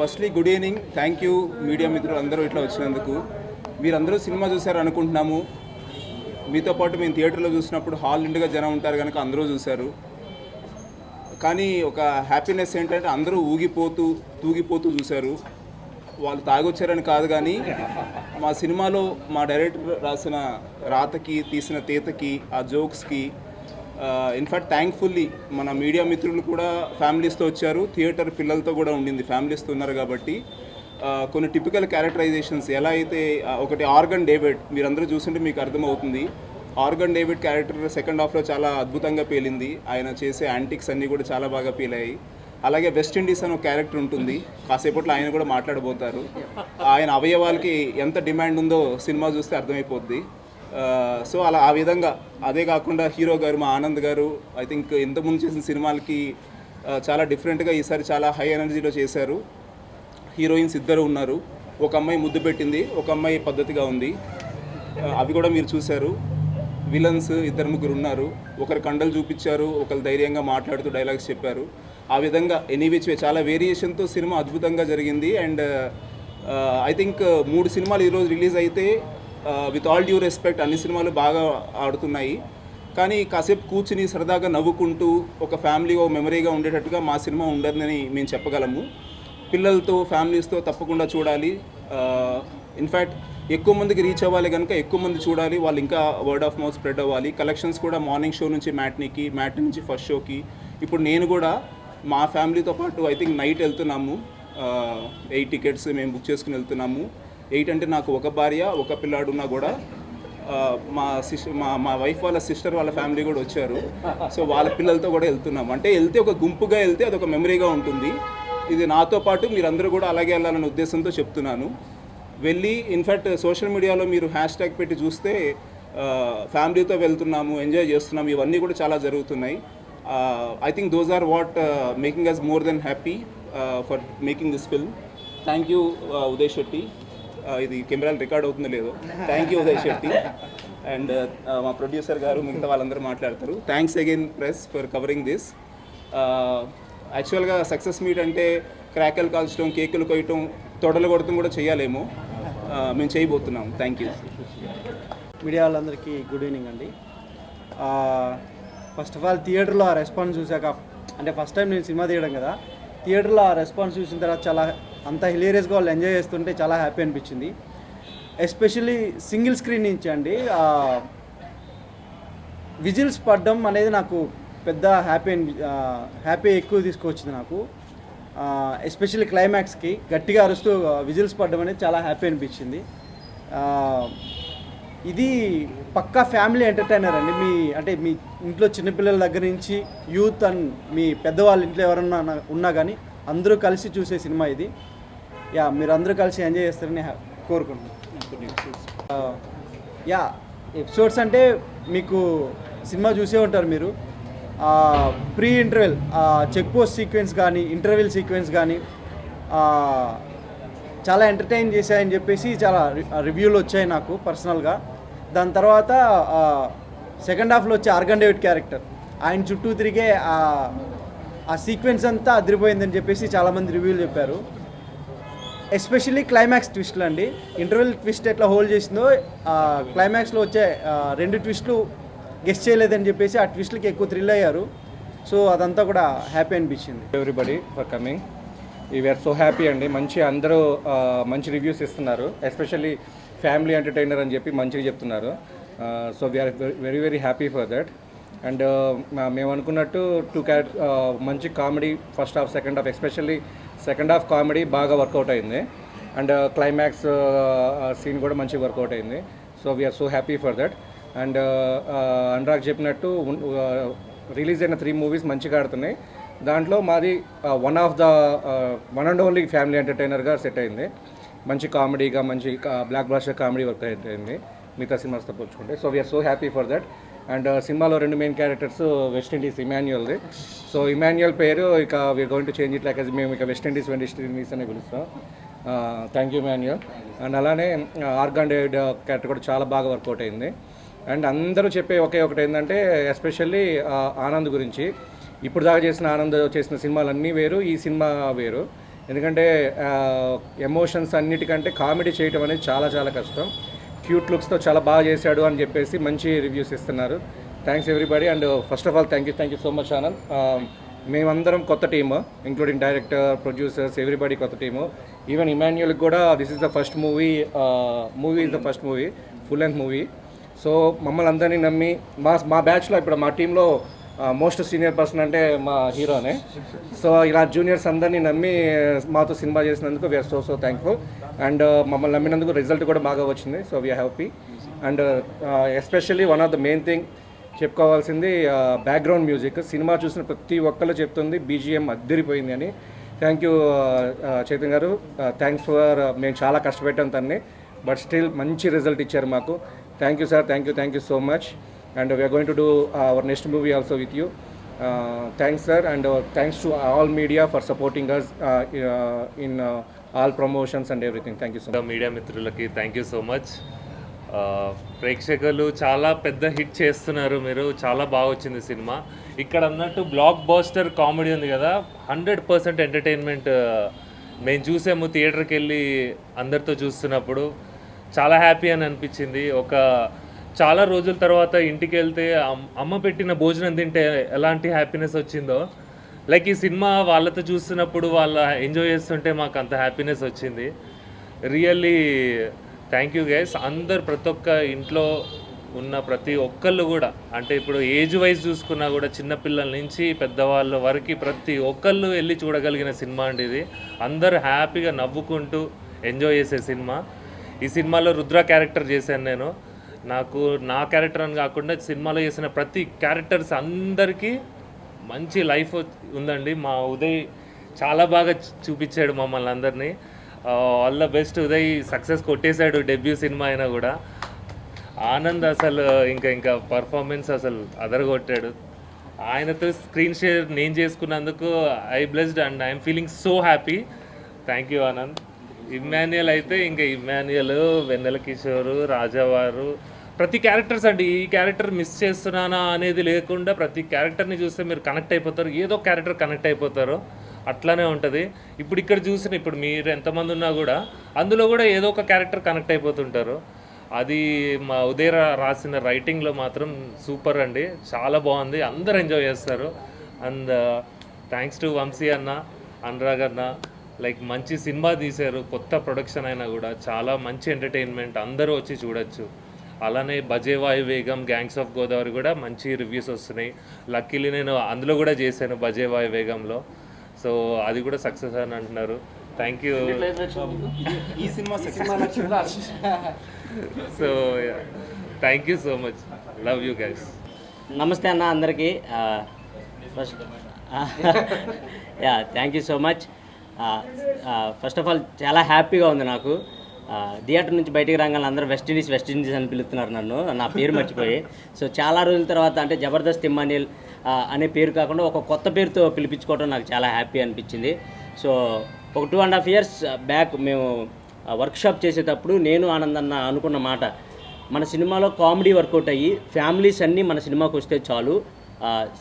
Firstly good evening. Thank you media మిత్రులు అందరూ ఇట్లా వచ్చినందుకు. మీరందరూ సినిమా చూశారు అనుకుంటున్నాము. మీతో పాటు మేము థియేటర్లో చూసినప్పుడు హాల్ నిండుగా జనం ఉంటారు కనుక అందరూ చూశారు. కానీ ఒక హ్యాపీనెస్ ఏంటంటే అందరూ తూగిపోతూ చూశారు. వాళ్ళు తాగొచ్చారని కాదు, కానీ మా సినిమాలో మా డైరెక్టర్ రాసిన రాతకి, తీసిన తీతకి, ఆ జోక్స్కి ఇన్ఫ్యాక్ట్ థ్యాంక్ఫుల్లీ మన మీడియా మిత్రులు కూడా ఫ్యామిలీస్తో వచ్చారు. థియేటర్ పిల్లలతో కూడా ఉండింది, ఫ్యామిలీస్తో ఉన్నారు కాబట్టి కొన్ని టిపికల్ క్యారెక్టరైజేషన్స్ ఎలా అయితే ఒకటి ఆర్గన్ డేవిడ్ మీరందరూ చూస్తుంటే మీకు అర్థమవుతుంది. ఆర్గన్ డేవిడ్ క్యారెక్టర్ సెకండ్ హాఫ్లో చాలా అద్భుతంగా పేలింది. ఆయన చేసే యాంటిక్స్ అన్నీ కూడా చాలా బాగా పేలాయి. అలాగే వెస్ట్ ఇండీస్ అని ఒక క్యారెక్టర్ ఉంటుంది, కాసేపట్లో ఆయన కూడా మాట్లాడబోతారు. ఆయన అవయవాలకి ఎంత డిమాండ్ ఉందో సినిమా చూస్తే అర్థమైపోద్ది. సో అలా ఆ విధంగా, అదే కాకుండా హీరో గారు మా ఆనంద్ గారు ఐ థింక్ ఇంతకుముందు చేసిన సినిమాలకి చాలా డిఫరెంట్గా ఈసారి చాలా హై ఎనర్జీలో చేశారు. హీరోయిన్స్ ఇద్దరు ఉన్నారు, ఒక అమ్మాయి ముద్దు పెట్టింది, ఒక అమ్మాయి పద్ధతిగా ఉంది, అవి కూడా మీరు చూశారు. విలన్స్ ఇద్దరు ముగ్గురు ఉన్నారు, ఒకరు కండలు చూపించారు, ఒకరు ధైర్యంగా మాట్లాడుతూ డైలాగ్స్ చెప్పారు. ఆ విధంగా ఎనీవిచ్ చాలా వేరియేషన్తో సినిమా అద్భుతంగా జరిగింది. అండ్ ఐ థింక్ 3 సినిమాలు ఈరోజు రిలీజ్ అయితే విత్ ఆల్ డ్యూ రెస్పెక్ట్ అన్ని సినిమాలు బాగా ఆడుతున్నాయి. కానీ కాసేపు కూర్చుని సరదాగా నవ్వుకుంటూ ఒక ఫ్యామిలీ ఓ మెమరీగా ఉండేటట్టుగా మా సినిమా ఉండదని మేము చెప్పగలము. పిల్లలతో ఫ్యామిలీస్తో తప్పకుండా చూడాలి. ఇన్ఫ్యాక్ట్ ఎక్కువ మందికి రీచ్ అవ్వాలి కనుక ఎక్కువ మంది చూడాలి, వాళ్ళు ఇంకా వర్డ్ ఆఫ్ మౌత్ స్ప్రెడ్ అవ్వాలి. కలెక్షన్స్ కూడా మార్నింగ్ షో నుంచి మ్యాట్నీకి, మ్యాట్నీ నుంచి ఫస్ట్ షోకి, ఇప్పుడు నేను కూడా మా ఫ్యామిలీతో పాటు ఐ థింక్ నైట్ వెళ్తున్నాము. 8 టికెట్స్ మేము బుక్ చేసుకుని వెళ్తున్నాము. 8 అంటే నాకు ఒక భార్య ఒక పిల్లాడు ఉన్నా కూడా మా వైఫ్ వాళ్ళ సిస్టర్ వాళ్ళ ఫ్యామిలీ కూడా వచ్చారు. సో వాళ్ళ పిల్లలతో కూడా వెళ్తున్నాము. అంటే వెళ్తే ఒక గుంపుగా వెళ్తే అదొక మెమరీగా ఉంటుంది. ఇది నాతో పాటు మీరందరూ కూడా అలాగే వెళ్ళాలనే ఉద్దేశంతో చెప్తున్నాను. వెళ్ళి ఇన్ఫ్యాక్ట్ సోషల్ మీడియాలో మీరు హ్యాష్ ట్యాగ్ పెట్టి చూస్తే ఫ్యామిలీతో వెళ్తున్నాము, ఎంజాయ్ చేస్తున్నాము, ఇవన్నీ కూడా చాలా జరుగుతున్నాయి. I think those are what making us more than happy for making this film. Thank you Uday Shetty. ఇది కెమెరాలు రికార్డ్ అవుతుందో లేదో. Thank you Uday Shetty and మా ప్రొడ్యూసర్ గారు, మిగతా వాళ్ళందరూ మాట్లాడతారు. Thanks again press for covering this. యాక్చువల్గా సక్సెస్ మీట్ అంటే క్రాకర్లు కాల్చడం, కేకులు కొయ్యటం, తొడలు కొడటం కూడా చేయాలేమో, మేము చేయబోతున్నాం. Thank you. మీడియా వాళ్ళందరికీ గుడ్ ఈవినింగ్ అండి. ఫస్ట్ ఆఫ్ ఆల్ థియేటర్లో ఆ రెస్పాన్స్ చూసాక, అంటే ఫస్ట్ టైం నేను సినిమా తీయడం కదా, థియేటర్లో ఆ రెస్పాన్స్ చూసిన తర్వాత చాలా అంత హిలేరియస్గా వాళ్ళు ఎంజాయ్ చేస్తుంటే చాలా హ్యాపీ అనిపించింది. ఎస్పెషల్లీ సింగిల్ స్క్రీన్ నుంచి అండి విజిల్స్ పడడం అనేది నాకు పెద్ద హ్యాపీ ఎక్కువ తీసుకొచ్చింది నాకు. ఎస్పెషల్లీ క్లైమాక్స్కి గట్టిగా అరుస్తూ విజిల్స్ పడడం అనేది చాలా హ్యాపీ అనిపించింది. ఇది పక్కా ఫ్యామిలీ ఎంటర్టైనర్ అండి. మీ ఇంట్లో చిన్నపిల్లల దగ్గర నుంచి యూత్ అండ్ మీ పెద్దవాళ్ళ ఇంట్లో ఎవరన్నా ఉన్నా కానీ అందరూ కలిసి చూసే సినిమా ఇది. మీరు అందరూ కలిసి ఎంజాయ్ చేస్తారని కోరుకుంటున్నాను. ఎపిసోడ్స్ అంటే మీకు సినిమా చూసే ఉంటారు మీరు. Pre interval check post sequence కానీ, ఇంటర్వెల్ సీక్వెన్స్ కానీ చాలా ఎంటర్టైన్ చేశాయని చెప్పేసి చాలా రివ్యూలు వచ్చాయి నాకు పర్సనల్గా. దాని తర్వాత సెకండ్ హాఫ్లో వచ్చే ఆర్గన్ డేవిడ్ క్యారెక్టర్, ఆయన చుట్టూ తిరిగే ఆ సీక్వెన్స్ అంతా అదిరిపోయిందని చెప్పేసి చాలామంది రివ్యూలు చెప్పారు. ఎస్పెషల్లీ క్లైమాక్స్ ట్విస్ట్లు అండి. ఇంటర్వెల్ ట్విస్ట్ ఎట్లా హోల్డ్ చేసిందో క్లైమాక్స్లో వచ్చే 2 ట్విస్ట్లు గెస్ చేయలేదని చెప్పేసి ఆ ట్విస్ట్లకి ఎక్కువ థ్రిల్ అయ్యారు. సో అదంతా కూడా హ్యాపీ అనిపించింది. Everybody for coming. We are so happy అండి. అందరూ మంచి రివ్యూస్ ఇస్తున్నారు. ఎస్పెషల్లీ ఫ్యామిలీ ఎంటర్టైనర్ అని చెప్పి మంచిగా చెప్తున్నారు. So we are very very happy for that. And మేము అనుకున్నట్టు మంచి comedy first half, second half, especially second half comedy బాగా వర్కౌట్ అయింది. అండ్ క్లైమాక్స్ సీన్ కూడా మంచిగా వర్కౌట్ అయింది. So we are so happy for that. And Anurag చెప్పినట్టు రిలీజ్ అయిన 3 మూవీస్ మంచిగా ఆడుతున్నాయి. దాంట్లో మాది వన్ అండ్ ఓన్లీ ఫ్యామిలీ ఎంటర్టైనర్గా సెట్ అయింది. మంచి కామెడీగా, మంచి బ్లాక్ బ్లాస్టర్ కామెడీ వర్క్ అయింది మిగతా సినిమాస్తో పోల్చుకుంటే. So we are so happy for that. And సినిమాలో 2 మెయిన్ క్యారెక్టర్స్ వెస్ట్ ఇండీస్, ఇమాన్యుయల్ది. సో ఇమాన్యుయల్ పేరు ఇక we are going to change it like మేము ఇక వెస్ట్ ఇండీస్ అని పిలుస్తాం. Thank you Emmanuel. అండ్ అలానే ఆర్గన్ డేవిడ్ క్యారెక్టర్ కూడా చాలా బాగా వర్కౌట్ అయింది. అండ్ అందరూ చెప్పే ఒకటి ఏంటంటే ఎస్పెషల్లీ ఆనంద్ గురించి. ఇప్పుడు దాకా ఆనంద్ చేసిన సినిమాలన్నీ వేరు, ఈ సినిమా వేరు. ఎందుకంటే ఎమోషన్స్ అన్నిటికంటే కామెడీ చేయడం అనేది చాలా చాలా కష్టం. క్యూట్ లుక్స్తో చాలా బాగా చేశాడు అని చెప్పేసి మంచి రివ్యూస్ ఇస్తున్నారు. Thanks everybody. And first of all thank you so much Anand. మేమందరం కొత్త team, including director, producers, everybody కొత్త టీము. ఈవెన్ ఇమాన్యుయల్కి కూడా this is the first movie is the first movie, full length movie. So మమ్మల్ని అందరినీ నమ్మి మా బ్యాచ్లో ఇప్పుడు మా టీంలో మోస్ట్ సీనియర్ పర్సన్ అంటే మా హీరోనే. సో ఇలా జూనియర్స్ అందరినీ నమ్మి మాతో సినిమా చేసినందుకు వీఆర్ సో థ్యాంక్ఫుల్. అండ్ మమ్మల్ని నమ్మినందుకు రిజల్ట్ కూడా బాగా వచ్చింది. So we are happy. And especially one of the main thing చెప్పుకోవాల్సింది బ్యాక్గ్రౌండ్ మ్యూజిక్. సినిమా చూసిన ప్రతి ఒక్కళ్ళు చెప్తుంది బీజిఎం అద్దరిపోయింది అని. థ్యాంక్ యూ చైతన్య గారు. థ్యాంక్స్ ఫర్ మేము చాలా కష్టపెట్టాం తన్ని, బట్ స్టిల్ మంచి రిజల్ట్ ఇచ్చారు మాకు. Thank you sir, thank you so much. And we are going to do our next movie also with you. Thanks sir. And thanks to all media for supporting us in all promotions and everything. Thank you so much. Media మిత్రులకి thank you so much. ప్రేక్షకులు చాలా పెద్ద hit చేస్తున్నారు మీరు. చాలా బాగా వచ్చింది cinema. ఇక్కడ అన్నట్టు బ్లాక్ బాస్టర్ కామెడీ ఉంది కదా, 100% ఎంటర్టైన్మెంట్. మేము చూసాము థియేటర్కి వెళ్ళి అందరితో చూస్తున్నప్పుడు చాలా హ్యాపీ అని అనిపించింది. చాలా రోజుల తర్వాత ఇంటికి వెళ్తే అమ్మ పెట్టిన భోజనం తింటే ఎలాంటి హ్యాపీనెస్ వచ్చిందో, లైక్ ఈ సినిమా వాళ్ళతో చూస్తున్నప్పుడు వాళ్ళ ఎంజాయ్ చేస్తుంటే మాకు అంత హ్యాపీనెస్ వచ్చింది. Really thank you guys. అందరు ప్రతి ఒక్క ఇంట్లో ఉన్న ప్రతి ఒక్కళ్ళు కూడా, అంటే ఇప్పుడు ఏజ్ వైజ్ చూసుకున్నా కూడా చిన్నపిల్లల నుంచి పెద్దవాళ్ళ వరకు ప్రతి ఒక్కళ్ళు వెళ్ళి చూడగలిగిన సినిమా అండి ఇది. అందరు హ్యాపీగా నవ్వుకుంటూ ఎంజాయ్ చేసే సినిమా. ఈ సినిమాలో రుద్ర క్యారెక్టర్ చేశాను నేను. నా క్యారెక్టర్ అని కాకుండా సినిమాలో చేసిన ప్రతి క్యారెక్టర్స్ అందరికీ మంచి లైఫ్ ఉందండి. మా ఉదయ్ చాలా బాగా చూపించాడు మమ్మల్ని అందరినీ. All the best Uday. Success కొట్టేశాడు డెబ్యూ సినిమా అయినా కూడా. ఆనంద్ అసలు ఇంకా పర్ఫార్మెన్స్ అసలు అదరగొట్టాడు. ఆయనతో స్క్రీన్ షేర్ నేను చేసుకున్నందుకు I blessed and I'm feeling so happy. Thank you Anand. Immanuel అయితే ఇంకా ఇమ్మాన్యుయల్, వెన్నెల కిషోరు, రాజావారు, ప్రతి క్యారెక్టర్స్ అండి. ఈ క్యారెక్టర్ మిస్ చేస్తున్నానా అనేది లేకుండా ప్రతి క్యారెక్టర్ని చూస్తే మీరు కనెక్ట్ అయిపోతారు. ఏదో క్యారెక్టర్ కనెక్ట్ అయిపోతారు. అట్లానే ఉంటుంది. ఇప్పుడు చూసిన ఇప్పుడు మీరు ఎంతమంది ఉన్నా కూడా అందులో కూడా ఏదో ఒక క్యారెక్టర్ కనెక్ట్ అయిపోతుంటారు. అది మా ఉదయ్ రాసిన రైటింగ్లో మాత్రం సూపర్ అండి. చాలా బాగుంది. అందరు ఎంజాయ్ చేస్తారు. అండ్ థ్యాంక్స్ టు వంశీ అన్న, అనురాగ్ అన్న. లైక్ మంచి సినిమా తీశారు. కొత్త ప్రొడక్షన్ అయినా కూడా చాలా మంచి ఎంటర్టైన్మెంట్. అందరూ వచ్చి చూడొచ్చు. అలానే బజేవాయు వేగం, గ్యాంగ్స్ ఆఫ్ గోదావరి కూడా మంచి రివ్యూస్ వస్తున్నాయి. లక్కీలీ నేను అందులో కూడా చేశాను బజేవాయు వేగంలో. సో అది కూడా సక్సెస్ అని అంటున్నారు. Thank you. ఈ cinema so thank you so much. Love you guys. నమస్తే అన్న అందరికీ. First thank you so much. First of all చాలా హ్యాపీగా ఉంది నాకు. థియేటర్ నుంచి బయటికి రాగానే అందరూ వెస్ట్ ఇండీస్ అని పిలుస్తున్నారు నన్ను, నా పేరు మర్చిపోయి. సో చాలా రోజుల తర్వాత అంటే జబర్దస్త్ ఇమ్మాన్యుయల్ అనే పేరు కాకుండా ఒక కొత్త పేరుతో పిలిపించుకోవడం నాకు చాలా హ్యాపీ అనిపించింది. సో ఒక 2.5 years బ్యాక్ మేము వర్క్షాప్ చేసేటప్పుడు నేను ఆనందన్న అనుకున్న మాట, మన సినిమాలో కామెడీ వర్కౌట్ అయ్యి ఫ్యామిలీస్ అన్నీ మన సినిమాకి వస్తే చాలు,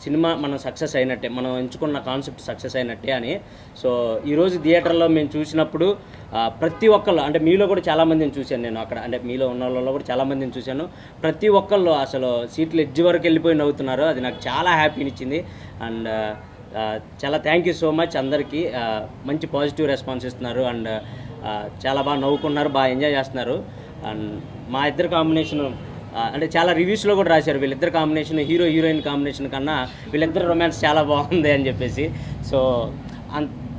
సినిమా మనం సక్సెస్ అయినట్టే, మనం ఎంచుకున్న కాన్సెప్ట్ సక్సెస్ అయినట్టే అని. సో ఈరోజు థియేటర్లో మేము చూసినప్పుడు ప్రతి ఒక్కళ్ళు, అంటే మీలో కూడా చాలామందిని చూశాను నేను అక్కడ, అంటే మీలో ఉన్న వాళ్ళలో కూడా చాలామందిని చూశాను. ప్రతి ఒక్కళ్ళు అసలు సీట్లు ఎడ్జ్ వరకు వెళ్ళిపోయి నవ్వుతున్నారు. అది నాకు చాలా హ్యాపీనిచ్చింది. అండ్ చాలా థ్యాంక్ యూ సో మచ్ అందరికీ. మంచి పాజిటివ్ రెస్పాన్స్ ఇస్తున్నారు. అండ్ చాలా బాగా నవ్వుకున్నారు, బాగా ఎంజాయ్ చేస్తున్నారు. అండ్ మా ఇద్దరు కాంబినేషను అంటే చాలా రివ్యూస్లో కూడా రాశారు, వీళ్ళిద్దరు కాంబినేషన్ హీరోయిన్ కాంబినేషన్ కన్నా వీళ్ళిద్దరు రొమాన్స్ చాలా బాగుంది అని చెప్పేసి. సో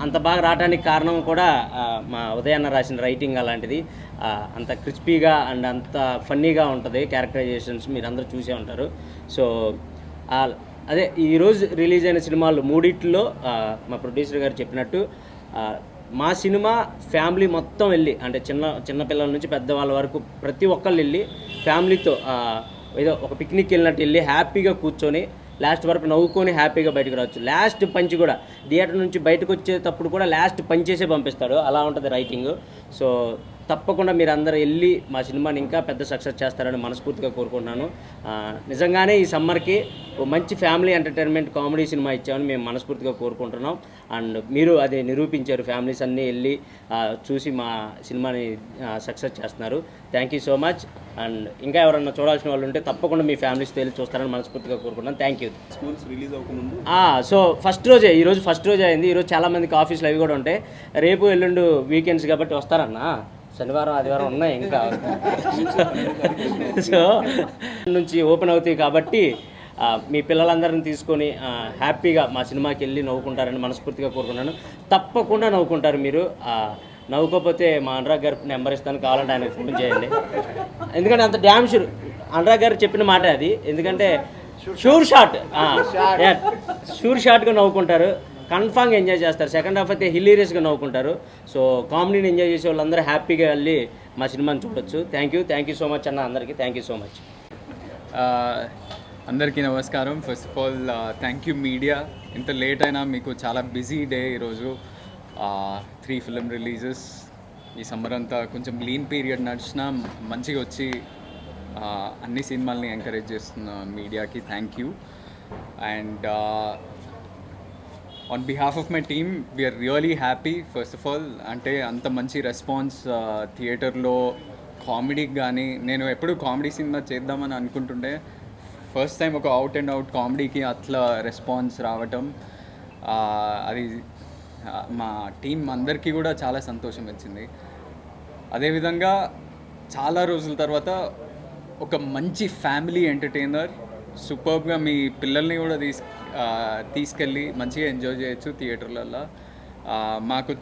అంత బాగా రావడానికి కారణం కూడా మా ఉదయన్న రాసిన రైటింగ్ అలాంటిది. అంత క్రిస్పీగా అండ్ అంత ఫన్నీగా ఉంటుంది క్యారెక్టరైజేషన్స్, మీరు అందరూ చూసే ఉంటారు. సో అదే ఈరోజు రిలీజ్ అయిన సినిమాలు మూడిట్లో మా ప్రొడ్యూసర్ గారు చెప్పినట్టు మా సినిమా ఫ్యామిలీ మొత్తం వెళ్ళి, అంటే చిన్నపిల్లల నుంచి పెద్దవాళ్ళ వరకు ప్రతి ఒక్కళ్ళు వెళ్ళి ఫ్యామిలీతో ఏదో ఒక పిక్నిక్ వెళ్ళినట్టు వెళ్ళి హ్యాపీగా కూర్చొని లాస్ట్ వరకు నవ్వుకొని హ్యాపీగా బయటకు రావచ్చు. లాస్ట్ పంచ్ కూడా థియేటర్ నుంచి బయటకు వచ్చేటప్పుడు కూడా లాస్ట్ పంచేసే పంపిస్తాడు, అలా ఉంటుంది రైటింగ్. సో తప్పకుండా మీరు అందరూ వెళ్ళి మా సినిమాని ఇంకా పెద్ద సక్సెస్ చేస్తారని మనస్ఫూర్తిగా కోరుకుంటున్నాను. నిజంగానే ఈ సమ్మర్కి ఓ మంచి ఫ్యామిలీ ఎంటర్టైన్మెంట్ కామెడీ సినిమా ఇచ్చామని మేము మనస్ఫూర్తిగా కోరుకుంటున్నాం. అండ్ మీరు అది నిరూపించారు. ఫ్యామిలీస్ అన్నీ వెళ్ళి చూసి మా సినిమాని సక్సెస్ చేస్తున్నారు. Thank you so much. And ఇంకా ఎవరన్నా చూడాల్సిన వాళ్ళు ఉంటే తప్పకుండా మీ ఫ్యామిలీస్తో వెళ్ళి చూస్తారని మనస్ఫూర్తిగా కోరుకుంటున్నాను. Thank you. స్కూల్స్ రిలీజ్ అవ్వకముందు సో ఈరోజు ఫస్ట్ రోజే అయింది. ఈరోజు చాలామందికి ఆఫీసులు అవి కూడా ఉంటాయి. రేపు ఎల్లుండు వీకెండ్స్ కాబట్టి వస్తారన్నా. శనివారం ఆదివారం ఉన్నాయి ఇంకా. సో నుంచి ఓపెన్ అవుతాయి కాబట్టి మీ పిల్లలందరిని తీసుకొని హ్యాపీగా మా సినిమాకి వెళ్ళి నవ్వుకుంటారని మనస్ఫూర్తిగా కోరుకున్నాను. తప్పకుండా నవ్వుకుంటారు మీరు. నవ్వుకోకపోతే మా అనురాగ్ గారి నెంబర్ ఇస్తాను, కావాలంటే ఆయనకు ఫోన్ చేయండి. ఎందుకంటే అంత డ్యామ్ షూర్ అనురాగ్ గారు చెప్పిన మాట అది. ఎందుకంటే షూర్ షాట్గా నవ్వుకుంటారు. కన్ఫామ్గా ఎంజాయ్ చేస్తారు. సెకండ్ హాఫ్ అయితే హిలీరియస్గా నవ్వుకుంటారు. సో కామెడీని ఎంజాయ్ చేసే వాళ్ళందరూ హ్యాపీగా వెళ్ళి మా సినిమాని చూడొచ్చు. థ్యాంక్ యూ సో మచ్ అన్న అందరికీ. Thank you so much. అందరికీ నమస్కారం. First of all thank you media. ఇంత లేట్ అయినా మీకు చాలా బిజీ డే ఈరోజు. 3 ఫిలిం రిలీజెస్ ఈ సమ్మర్ అంతా కొంచెం లీన్ పీరియడ్ నడిచినా మంచిగా వచ్చి అన్ని సినిమాల్ని ఎంకరేజ్ చేస్తున్న మీడియాకి thank you. And on behalf of my team we are really happy. First of all అంటే అంత మంచి రెస్పాన్స్ థియేటర్లో కామెడీకి కానీ, నేను ఎప్పుడు కామెడీ సినిమా చేద్దామని అనుకుంటుండే ఫస్ట్ టైం ఒక అవుట్ అండ్ అవుట్ కామెడీకి అట్లా రెస్పాన్స్ రావటం అది మా టీం అందరికీ కూడా చాలా సంతోషం వచ్చింది. అదేవిధంగా చాలా రోజుల తర్వాత ఒక మంచి ఫ్యామిలీ ఎంటర్టైనర్, సూపర్బ్గా మీ పిల్లల్ని కూడా తీసుకెళ్ళి మంచిగా ఎంజాయ్ చేయొచ్చు థియేటర్లలో. మాకు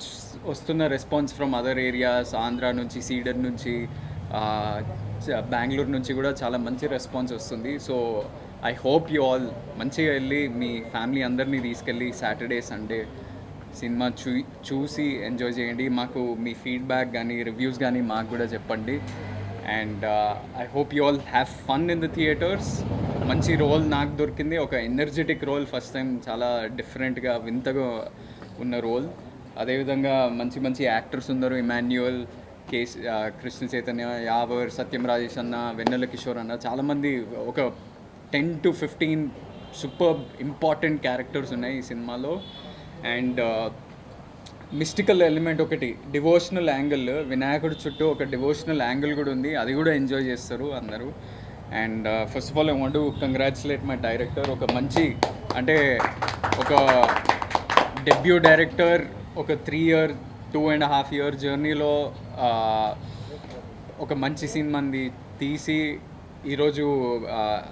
వస్తున్న response from other areas, Andhra నుంచి, సీడర్ నుంచి, బెంగళూరు నుంచి కూడా చాలా మంచి రెస్పాన్స్ వస్తుంది. So I hope you all మంచిగా వెళ్ళి మీ ఫ్యామిలీ అందరినీ తీసుకెళ్ళి సాటర్డే సండే సినిమా చూసి ఎంజాయ్ చేయండి. మాకు మీ ఫీడ్బ్యాక్ కానీ రివ్యూస్ కానీ మాకు కూడా చెప్పండి. And I hope you all have fun in the theatres. మంచి రోల్ నాకు దొరికింది, ఒక ఎనర్జెటిక్ రోల్. ఫస్ట్ టైం చాలా డిఫరెంట్గా వింతగా ఉన్న రోల్. అదేవిధంగా మంచి మంచి యాక్టర్స్ ఉన్నారు. ఇమాన్యుయల్, కృష్ణ చైతన్య, యావర్, సత్యం రాజేష్ అన్న, వెన్నెల కిషోర్ అన్న, చాలామంది ఒక 10 to 15 సూపర్ ఇంపార్టెంట్ క్యారెక్టర్స్ ఉన్నాయి ఈ సినిమాలో. అండ్ మిస్టికల్ ఎలిమెంట్ ఒకటి, డివోషనల్ యాంగిల్, వినాయకుడి చుట్టూ ఒక డివోషనల్ యాంగిల్ కూడా ఉంది. అది కూడా ఎంజాయ్ చేస్తారు అందరూ. And first of all I want to congratulate my director. ఒక మంచి అంటే ఒక డెబ్యూ డైరెక్టర్ ఒక 2.5 year జర్నీలో ఒక మంచి సినిమాని తీసి ఈరోజు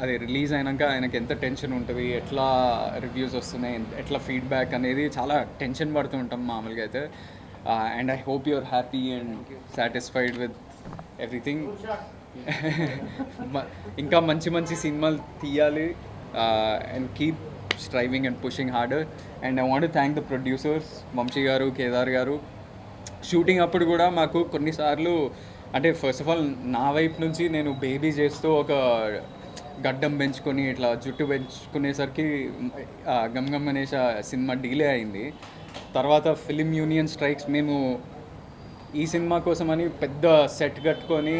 అది రిలీజ్ అయినాక ఆయనకి ఎంత టెన్షన్ ఉంటుంది, ఎట్లా రివ్యూస్ వస్తున్నాయి, ఎట్లా ఫీడ్బ్యాక్ అనేది చాలా టెన్షన్ పడుతూ ఉంటాం మామూలుగా అయితే. And I hope you are happy and satisfied with everything. ఇంకా మంచి మంచి సినిమాలు తీయాలి and keep striving and pushing harder. And I want to thank the producers Vamsi గారు, కేదార్ గారు. షూటింగ్ అప్పుడు కూడా మాకు కొన్నిసార్లు అంటే ఫస్ట్ ఆఫ్ ఆల్ నా వైపు నుంచి నేను బేబీ చేస్తూ ఒక గడ్డం పెంచుకొని ఇట్లా జుట్టు పెంచుకునేసరికి గమ్ గమ్ అనేసి సినిమా డిలే అయింది. తర్వాత ఫిలిం యూనియన్ స్ట్రైక్స్, మేము ఈ సినిమా కోసమని పెద్ద సెట్ కట్టుకొని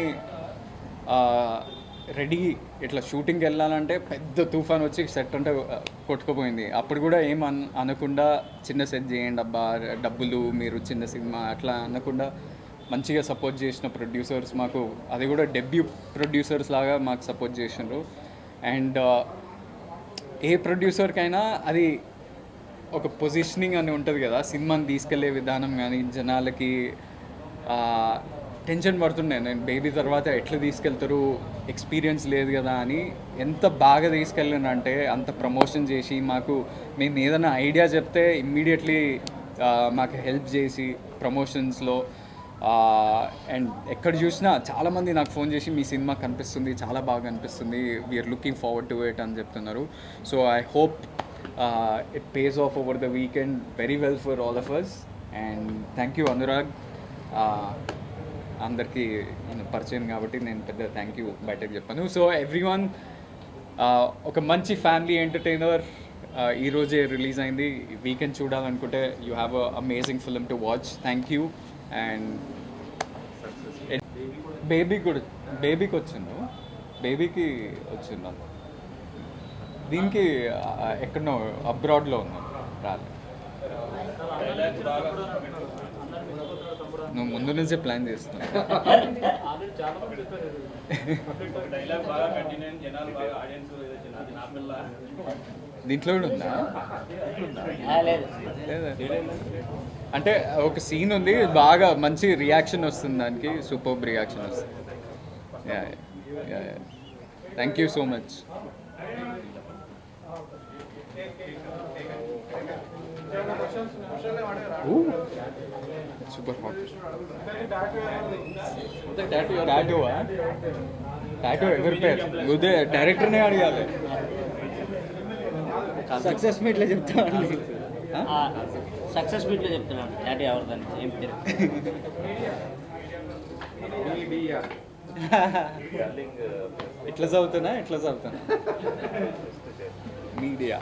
రెడీ ఇట్లా షూటింగ్కి వెళ్ళాలంటే పెద్ద తుఫాన్ వచ్చి సెట్ అంటే కొట్టుకుపోయింది. అప్పుడు కూడా ఏం అనకుండా చిన్న సెట్ చేయండి అబ్బా, డబ్బులు, మీరు చిన్న సినిమా అట్లా అనకుండా మంచిగా సపోర్ట్ చేసిన ప్రొడ్యూసర్స్ మాకు, అది కూడా డెబ్యూ ప్రొడ్యూసర్స్ లాగా మాకు సపోర్ట్ చేసినారు. అండ్ ఏ ప్రొడ్యూసర్కైనా అది ఒక పొజిషనింగ్ అని ఉంటుంది కదా, సినిమాని తీసుకెళ్లే విధానం కానీ జనాలకి టెన్షన్ పడుతుండే. నేను బేబీ తర్వాత ఎట్లా తీసుకెళ్తారు, ఎక్స్పీరియన్స్ లేదు కదా అని. ఎంత బాగా తీసుకెళ్ళానంటే అంత ప్రమోషన్ చేసి మాకు, మేము ఏదైనా ఐడియా చెప్తే ఇమ్మీడియట్లీ మాకు హెల్ప్ చేసి ప్రమోషన్స్లో. అండ్ ఎక్కడ చూసినా చాలామంది నాకు ఫోన్ చేసి మీ సినిమా కనిపిస్తుంది, చాలా బాగా అనిపిస్తుంది, we are looking forward to it అని చెప్తున్నారు. So I hope it pays off over the weekend very well for all of us. And thank you Anurag. అందరికీ నేను పరిచయం కాబట్టి నేను పెద్ద థ్యాంక్ యూ బయటకు చెప్పాను. సో ఎవ్రీవన్, ఒక మంచి ఫ్యామిలీ ఎంటర్టైనర్ ఈరోజే రిలీజ్ అయింది. వీకెండ్ చూడాలనుకుంటే you have a amazing film to watch. Thank you. And బేబీకి వచ్చిండు, బేబీకి వచ్చిండు. దీనికి ఎక్కడో అబ్రాడ్లో ఉన్నాను, రాలేదు. నువ్వు ముందు నుంచే ప్లాన్ చేస్తున్నావు. దీంట్లో కూడా ఉందా? లేదా? అంటే ఒక సీన్ ఉంది, బాగా మంచి రియాక్షన్ వస్తుంది దానికి, సూపర్ రియాక్షన్ వస్తుంది. Thank you so much. Super hot. Tattoo ఎవరి పేరు? ఉదే డైరెక్టర్నే అడగాలి. సక్సెస్ మీట్లో చెప్తామండి. సక్సెస్ మీట్లో చెప్తున్నాను డాడీ ఎవరిదని ఏం పేరు. ఇట్లా చదువుతున్నా మీడియా.